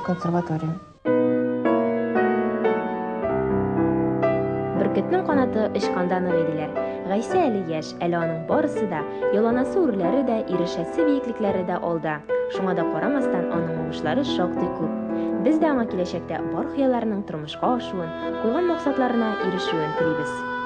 консерватория. Бүркетнең канаты очканда нык иделәр. Гайсә әле яшь, әле аның барысы да, яланасы үрләре дә, ирешәсе биеклекләре дә алда. Шуңа да карамастан аның уңышлары шактый күп. Без дә аңа киләчәктә бар хыялларының тормышка ашуын, куйган максатларына ирешүен телибез.